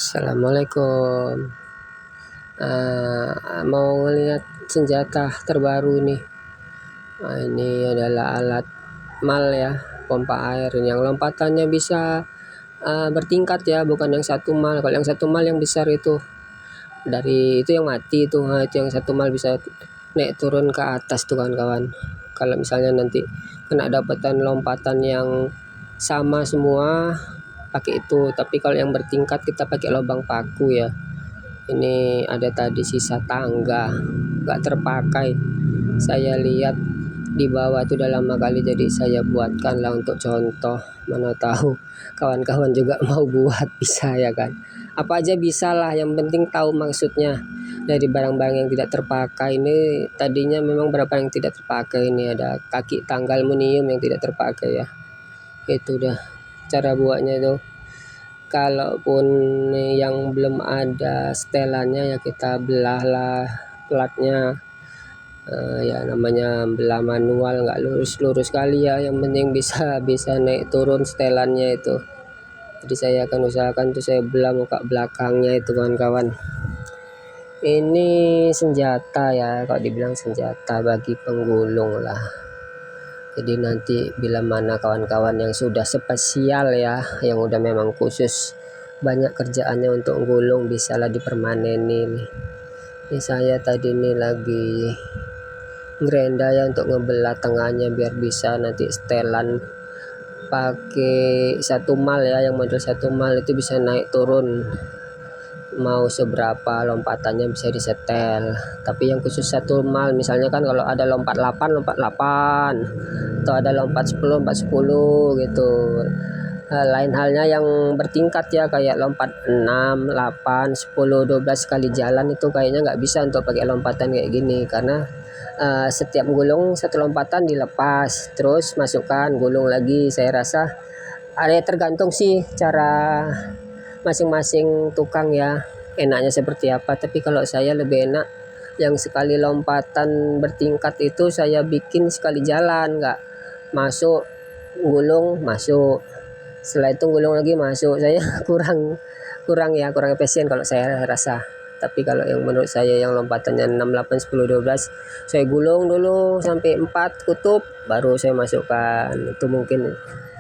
Assalamualaikum. Mau ngelihat senjata terbaru nih. Ini adalah alat mal ya, pompa air yang lompatannya bisa bertingkat ya, bukan yang satu mal. Kalau yang satu mal yang besar itu dari itu yang mati itu, itu yang satu mal bisa naik turun ke atas tuh kawan-kawan. Kalau misalnya nanti kena dapatan lompatan yang sama semua pakai itu, tapi kalau yang bertingkat kita pakai lubang paku ya. Ini ada tadi sisa tangga nggak terpakai, saya lihat di bawah tuh udah lama kali, jadi saya buatkan lah untuk contoh, mana tahu kawan-kawan juga mau buat, bisa ya kan, apa aja bisa lah, yang penting tahu maksudnya. Dari barang-barang yang tidak terpakai ini, tadinya memang berapa yang tidak terpakai, ini ada kaki tangga aluminium yang tidak terpakai ya, itu udah cara buatnya itu. Kalaupun yang belum ada setelannya ya kita belahlah platnya. Ya namanya belah manual, nggak lurus-lurus kali ya, yang penting bisa bisa naik turun setelannya itu. Jadi saya akan usahakan tuh saya belah muka belakangnya itu kawan-kawan. Ini senjata ya, kalau dibilang senjata bagi penggulung lah. Jadi nanti bila mana kawan-kawan yang sudah spesial ya, yang udah memang khusus banyak kerjaannya untuk gulung, bisalah dipermanenin. Ini saya tadi nih lagi ngerenda ya untuk ngebelah tengahnya biar bisa nanti setelan pakai satu mal ya, yang model satu mal itu bisa naik turun, mau seberapa lompatannya bisa disetel. Tapi yang khusus satu mal, misalnya kan kalau ada lompat 8 atau ada lompat 10 gitu. Lain halnya yang bertingkat ya, kayak lompat 6, 8, 10, 12 kali jalan, itu kayaknya nggak bisa untuk pakai lompatan kayak gini, karena setiap gulung satu lompatan dilepas terus masukkan gulung lagi. Saya rasa ada, tergantung sih cara masing-masing tukang ya, enaknya seperti apa. Tapi kalau saya lebih enak yang sekali lompatan bertingkat itu saya bikin sekali jalan, nggak masuk gulung masuk, setelah itu gulung lagi masuk. Saya kurang kurang ya, kurang efisien kalau saya rasa. Tapi kalau yang menurut saya yang lompatannya 6, 8, 10, 12, saya gulung dulu sampai 4 kutub baru saya masukkan. Itu mungkin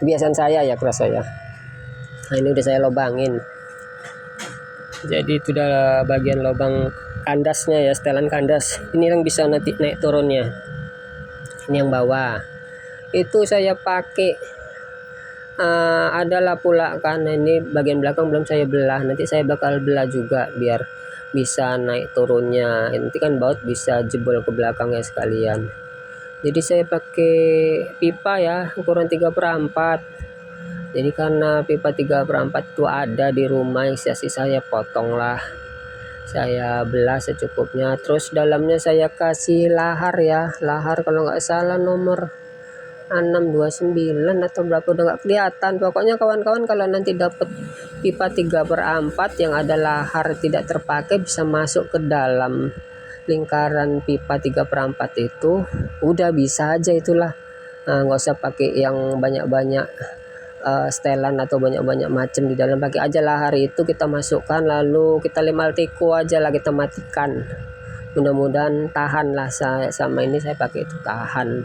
kebiasaan saya ya, keras saya. Nah ini udah saya lobangin, jadi itu udah bagian lubang kandasnya ya, setelan kandas. Ini yang bisa nanti naik turunnya. Ini yang bawah itu saya pakai adalah pula kan, ini bagian belakang belum saya belah, nanti saya bakal belah juga biar bisa naik turunnya. Nanti kan baut bisa jebol ke belakangnya sekalian. Jadi saya pakai pipa ya, ukuran 3/4. Jadi karena pipa 3/4 itu ada di rumah, yang sisa-sisa saya potong lah, saya belah secukupnya. Terus dalamnya saya kasih lahar ya, lahar kalau nggak salah nomor 629 atau berapa, udah nggak kelihatan. Pokoknya kawan-kawan kalau nanti dapat pipa 3/4 yang ada lahar tidak terpakai, bisa masuk ke dalam lingkaran pipa 3/4 itu, udah bisa aja itulah. Nggak usah pakai yang banyak-banyak setelan atau banyak-banyak macam di dalam, pakai aja lahar itu kita masukkan, lalu kita lem teko aja lah, kita matikan. Mudah-mudahan tahan lah, sama ini saya pakai itu tahan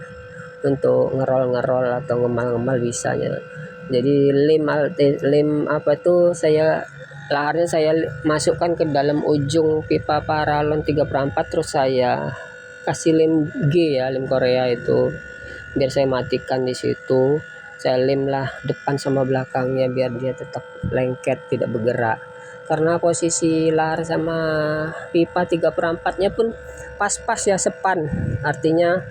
untuk ngerol atau ngemal bisanya. Jadi lem apa tuh, saya laharnya saya masukkan ke dalam ujung pipa paralon 3/4, terus saya kasih lem G ya, lem Korea itu, biar saya matikan di situ. Saya lem lah depan sama belakangnya biar dia tetap lengket, tidak bergerak. Karena posisi lahar sama pipa 3/4-nya pun pas-pas ya, sepan, artinya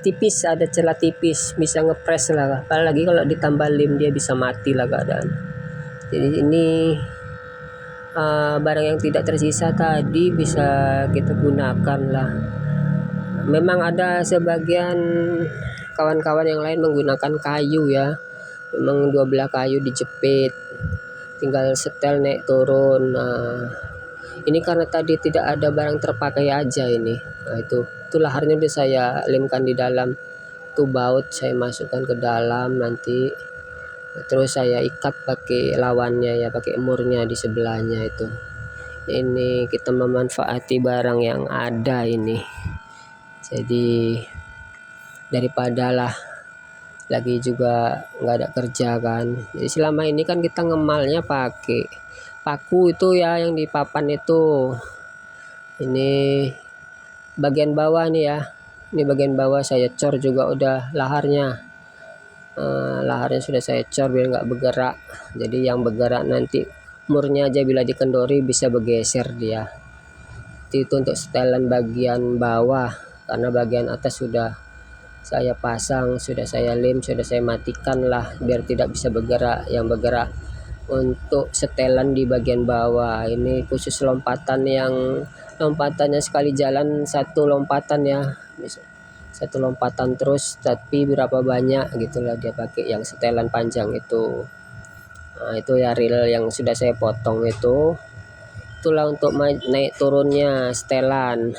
tipis, ada celah tipis, bisa ngepres lah. Apalagi kalau ditambah lem dia bisa mati lah keadaan. Jadi ini barang yang tidak tersisa tadi bisa kita gunakan lah. Memang ada sebagian kawan-kawan yang lain menggunakan kayu ya, memang 12 kayu dijepit, tinggal setel naik turun. Ini karena tadi tidak ada barang terpakai aja ini. Nah itu laharnya udah saya lemkan di dalam, tuh baut saya masukkan ke dalam nanti. terus saya ikat pakai lawannya ya, pakai emurnya di sebelahnya itu. Ini kita memanfaati barang yang ada ini, jadi daripada lah lagi juga nggak ada kerja kan. Jadi selama ini kan kita ngemalnya pakai paku itu ya, yang di papan itu. Ini bagian bawah nih ya, ini bagian bawah saya cor juga udah laharnya. Laharnya sudah saya cor biar nggak bergerak, jadi yang bergerak nanti murnya aja bila dikendori bisa bergeser dia. Itu untuk setelan bagian bawah, karena bagian atas sudah saya pasang, sudah saya lem, sudah saya matikan lah biar tidak bisa bergerak. Yang bergerak untuk setelan di bagian bawah ini khusus lompatannya sekali jalan satu lompatan ya, satu lompatan terus, tapi berapa banyak gitulah dia pakai yang setelan panjang itu. Nah, itu ya reel yang sudah saya potong itu. Itulah untuk naik turunnya setelan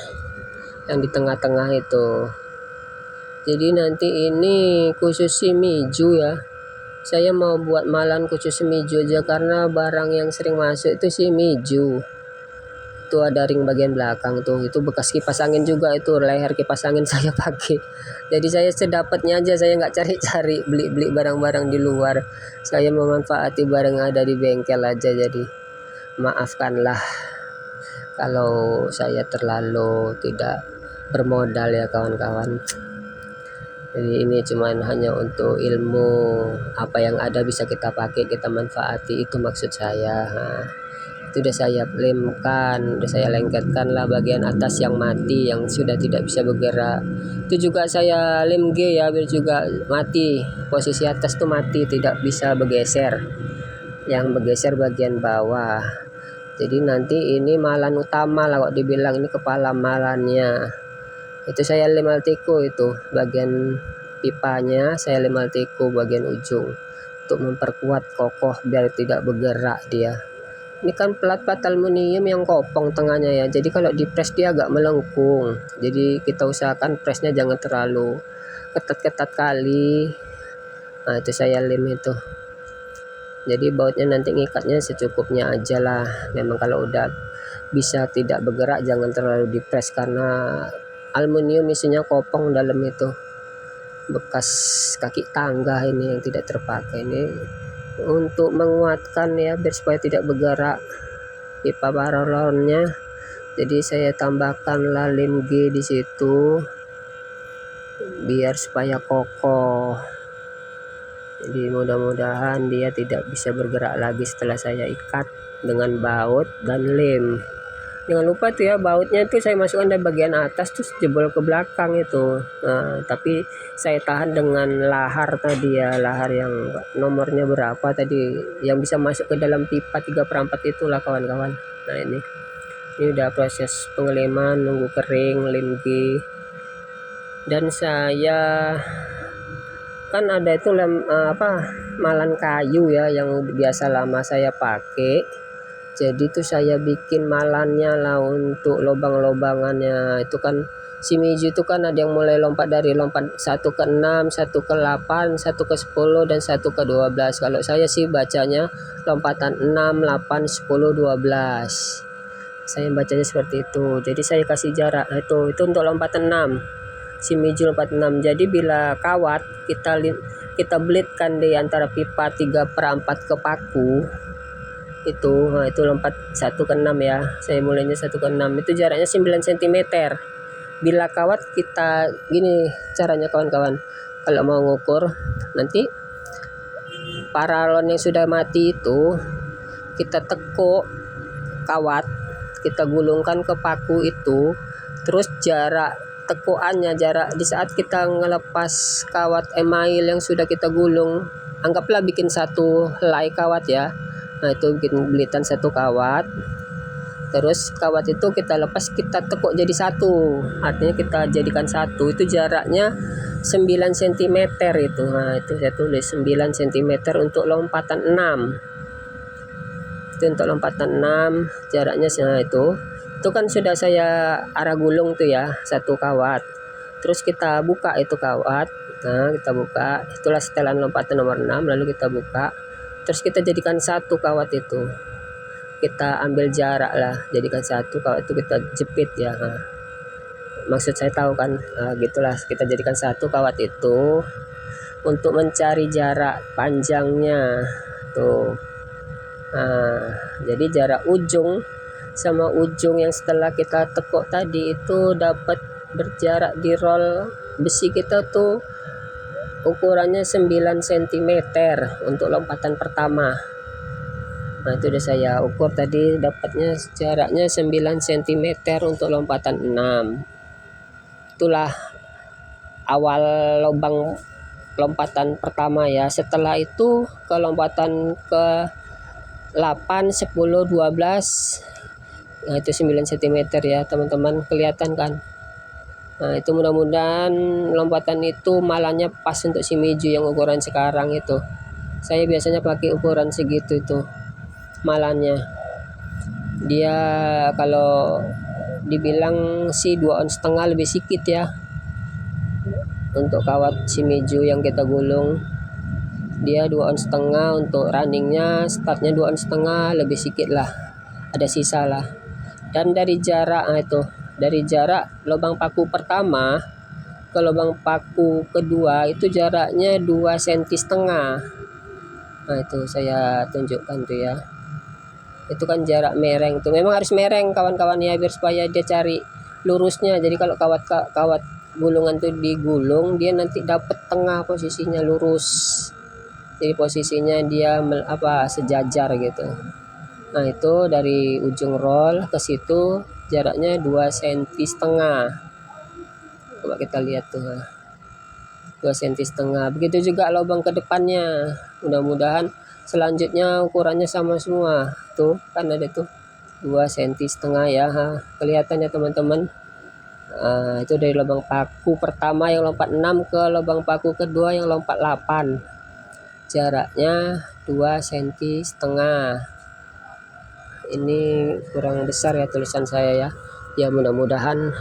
yang di tengah-tengah itu. Jadi nanti ini khusus Shimizu ya, saya mau buat malan khusus Shimizu aja, karena barang yang sering masuk itu Shimizu. Itu ada ring bagian belakang tuh, itu bekas kipas angin juga, itu leher kipas angin saya pakai. Jadi saya sedapatnya aja, saya nggak cari-cari beli barang-barang di luar, saya memanfaati barang yang ada di bengkel aja. Jadi maafkanlah kalau saya terlalu tidak bermodal ya kawan-kawan. Jadi ini cuman hanya untuk ilmu, apa yang ada bisa kita pakai, kita manfaati, itu maksud saya. Nah, itu udah saya lemkan, udah saya lengketkan lah bagian atas yang mati, yang sudah tidak bisa bergerak. Itu juga saya lem G ya, biar juga mati, posisi atas tuh mati, tidak bisa bergeser. Yang bergeser bagian bawah. Jadi nanti ini malan utama lah kok dibilang, ini kepala malannya. Itu saya lem Alteco, itu bagian pipanya saya lem Alteco bagian ujung untuk memperkuat kokoh biar tidak bergerak dia. Ini kan plat aluminium yang kopong tengahnya ya, jadi kalau di press dia agak melengkung, jadi kita usahakan pressnya jangan terlalu ketat-ketat kali. Nah, itu saya lem itu, jadi bautnya nanti ngikatnya secukupnya aja lah. Memang kalau udah bisa tidak bergerak jangan terlalu di press, karena aluminium isinya kopong dalam itu, bekas kaki tangga ini yang tidak terpakai. Ini untuk menguatkan ya, biar supaya tidak bergerak pipa paralonnya. Jadi saya tambahkan lem G di situ biar supaya kokoh. Jadi mudah-mudahan dia tidak bisa bergerak lagi setelah saya ikat dengan baut dan lem. Jangan lupa tuh ya, bautnya itu saya masukkan dari bagian atas terus jebol ke belakang itu. Nah, tapi saya tahan dengan lahar tadi ya, lahar yang nomornya berapa tadi, yang bisa masuk ke dalam pipa 3/4 itulah kawan-kawan. Nah, ini udah proses pengeleman, nunggu kering lem G. Dan saya kan ada itu malan kayu ya, yang biasa lama saya pakai. Jadi tuh saya bikin malannya lah untuk lubang-lubangannya. Itu kan Shimizu itu kan ada yang mulai lompat dari lompat 1 ke 6, 1 ke 8, 1 ke 10, dan 1 ke 12. Kalau saya sih bacanya lompatan 6, 8, 10, 12. Saya bacanya seperti itu. Jadi saya kasih jarak. Nah, itu untuk lompatan 6. Shimizu lompatan 6. Jadi bila kawat kita belitkan di antara pipa 3/4 ke paku itu. Nah, itu lompat 1 ke 6 ya, saya mulainya 1 ke 6, itu jaraknya 9 cm. Bila kawat kita gini caranya kawan-kawan, kalau mau ngukur nanti paralon yang sudah mati itu kita tekuk kawat, kita gulungkan ke paku itu, terus jarak tekuannya, jarak di saat kita ngelepas kawat email yang sudah kita gulung, anggaplah bikin satu helai kawat ya. Nah, itu bikin belitan satu kawat, terus kawat itu kita lepas, kita tekuk jadi satu, artinya kita jadikan satu. Itu jaraknya 9 cm itu. Nah, itu saya tulis 9 cm untuk lompatan 6. Itu untuk lompatan 6 jaraknya. Nah, itu kan sudah saya arah gulung tuh ya, satu kawat. Terus kita buka itu kawat, Nah, kita buka, itulah setelan lompatan nomor 6, lalu kita buka, terus kita jadikan satu kawat itu, kita ambil jarak lah, jadikan satu kawat itu kita jepit ya. Nah, maksud saya tahu kan, gitulah, kita jadikan satu kawat itu untuk mencari jarak panjangnya tuh. Nah, jadi jarak ujung sama ujung yang setelah kita tekuk tadi itu dapat berjarak di roll besi kita tuh ukurannya 9 cm untuk lompatan pertama. Nah, itu udah saya ukur tadi, dapatnya jaraknya 9 cm untuk lompatan 6. Itulah awal lubang lompatan pertama ya. Setelah itu ke lompatan ke 8, 10, 12. Nah, itu 9 cm ya teman-teman, kelihatan kan. Nah, itu mudah-mudahan lompatan itu malahnya pas untuk Shimizu yang ukuran sekarang itu. Saya biasanya pakai ukuran segitu itu malahnya. Dia kalau dibilang sih 2,5 ons lebih sedikit ya. Untuk kawat Shimizu yang kita gulung, dia 2,5 ons untuk runningnya, startnya 2,5 ons lebih sedikit lah, ada sisa lah. Dan dari jarak, dari jarak lubang paku pertama ke lubang paku kedua itu jaraknya 2,5 cm. Nah, itu saya tunjukkan tuh ya, itu kan jarak mereng tuh, memang harus mereng kawan-kawan ya, biar supaya dia cari lurusnya. Jadi kalau kawat gulungan tuh digulung, dia nanti dapat tengah posisinya lurus, jadi posisinya dia sejajar gitu. Nah, itu dari ujung roll ke situ jaraknya 2,5 cm. Coba kita lihat tuh, 2,5 cm. Begitu juga lubang ke depannya, mudah-mudahan selanjutnya ukurannya sama semua. Tuh kan ada tuh 2,5 cm ya, kelihatannya teman-teman. Itu dari lubang paku pertama yang lompat 6 ke lubang paku kedua yang lompat 8, jaraknya 2,5 cm. Ini kurang besar ya tulisan saya ya. Ya, mudah-mudahan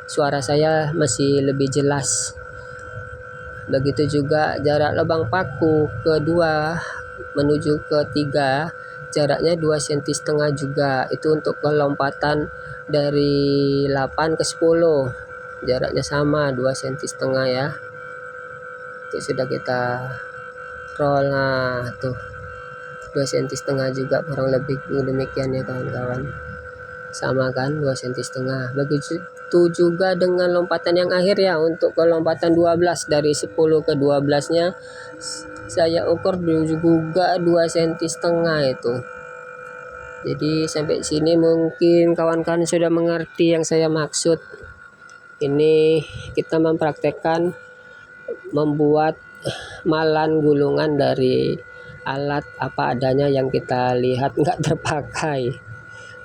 suara saya masih lebih jelas. Begitu juga jarak lubang paku kedua menuju ke 3, jaraknya 2,5 cm juga. Itu untuk kelompatan dari 8 ke 10, jaraknya sama 2,5 cm ya. Itu sudah kita roll. Nah, tuh 2,5 cm juga kurang lebih demikian ya kawan-kawan, sama kan 2,5 cm. Begitu juga dengan lompatan yang akhir ya, untuk ke lompatan 12, dari 10 ke 12 nya saya ukur juga 2,5 cm itu. Jadi sampai sini mungkin kawan-kawan sudah mengerti yang saya maksud. Ini kita mempraktekkan membuat malan gulungan dari alat apa adanya yang kita lihat nggak terpakai.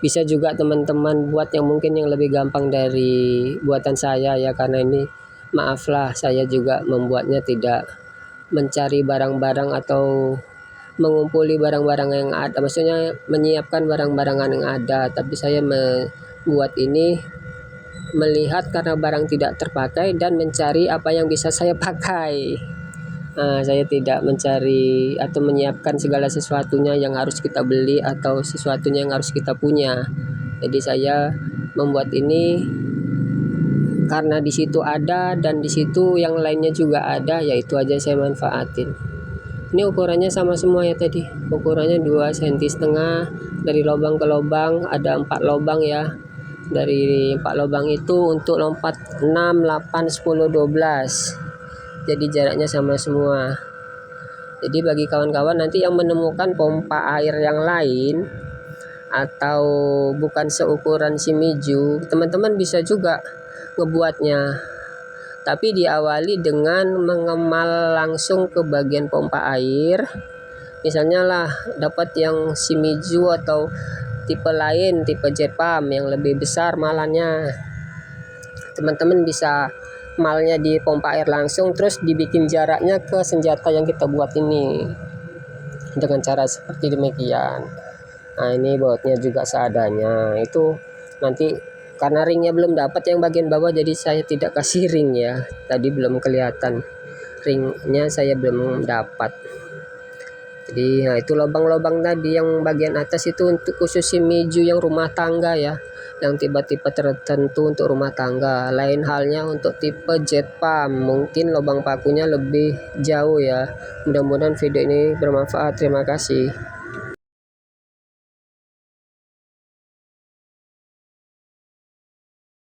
Bisa juga teman-teman buat yang mungkin yang lebih gampang dari buatan saya ya, karena ini maaflah saya juga membuatnya tidak mencari barang-barang atau mengumpuli barang-barang yang ada, maksudnya menyiapkan barang-barangan yang ada, tapi saya membuat ini melihat karena barang tidak terpakai dan mencari apa yang bisa saya pakai. Saya tidak mencari atau menyiapkan segala sesuatunya yang harus kita beli atau sesuatunya yang harus kita punya. Jadi saya membuat ini karena di situ ada dan di situ yang lainnya juga ada, yaitu aja saya manfaatin. Ini ukurannya sama semua ya tadi. Ukurannya 2,5 cm dari lubang ke lubang, ada 4 lubang ya. Dari 4 lubang itu untuk lompat 6, 8, 10, 12. Jadi jaraknya sama semua. Jadi bagi kawan-kawan nanti yang menemukan pompa air yang lain atau bukan seukuran Shimizu, teman-teman bisa juga ngebuatnya. Tapi diawali dengan mengemal langsung ke bagian pompa air. Misalnya lah dapat yang Shimizu atau tipe lain, tipe jet pump yang lebih besar malannya. Teman-teman bisa malnya di pompa air langsung, terus dibikin jaraknya ke senjata yang kita buat ini dengan cara seperti demikian. Nah, ini bautnya juga seadanya. Itu nanti karena ringnya belum dapat yang bagian bawah, jadi saya tidak kasih ring ya, tadi belum kelihatan. ringnya saya belum dapat. Jadi nah itu lubang-lubang tadi yang bagian atas itu untuk khusus Shimizu yang rumah tangga ya, yang tipe-tipe tertentu untuk rumah tangga. Lain halnya untuk tipe jet pump, mungkin lubang pakunya lebih jauh ya. Mudah-mudahan video ini bermanfaat. Terima kasih.